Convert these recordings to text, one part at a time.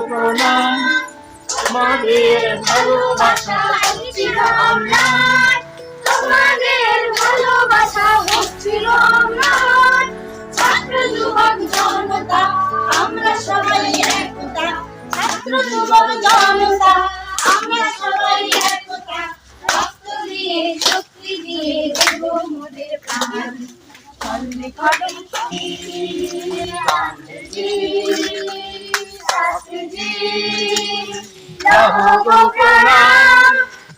প্রণাম তোমাদের ভালোবাসা হচ্ছিল অম্লান, তোমাদের ভালোবাসা হচ্ছিল অম্লান। ছাত্র যুবক জনতা আমরা সবাই একতা, ছাত্র যুবক জনতা আমরা সবাই একতা। রক্ত দিয়ে শক্তি দিয়ে দেব মোদের প্রাণ। কর্মে কদম প্রণাম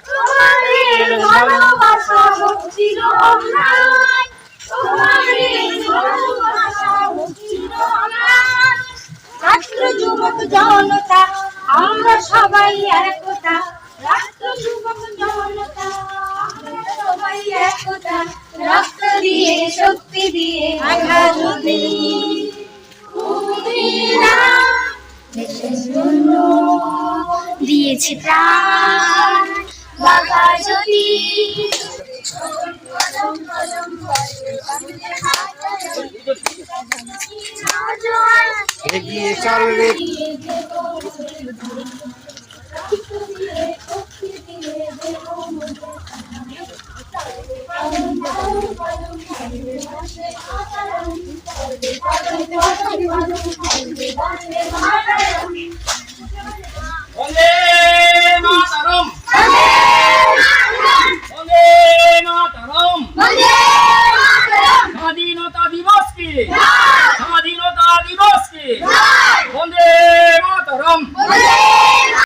তোমাদের ভালোবাসা হচ্ছিল অম্লান, তোমাদের ভালোবাসা হচ্ছিল অম্লান। ছাত্র যুবক জনতা আমরা সবাই একতা, ছাত্র যুবক জনতা আমরা সবাই একতা। রক্ত দিয়ে শক্তি দিয়ে আঘা যদি দেশের জন্য দিয়েছি প্রাণ। বাবা যদি এগিয়ে চলবে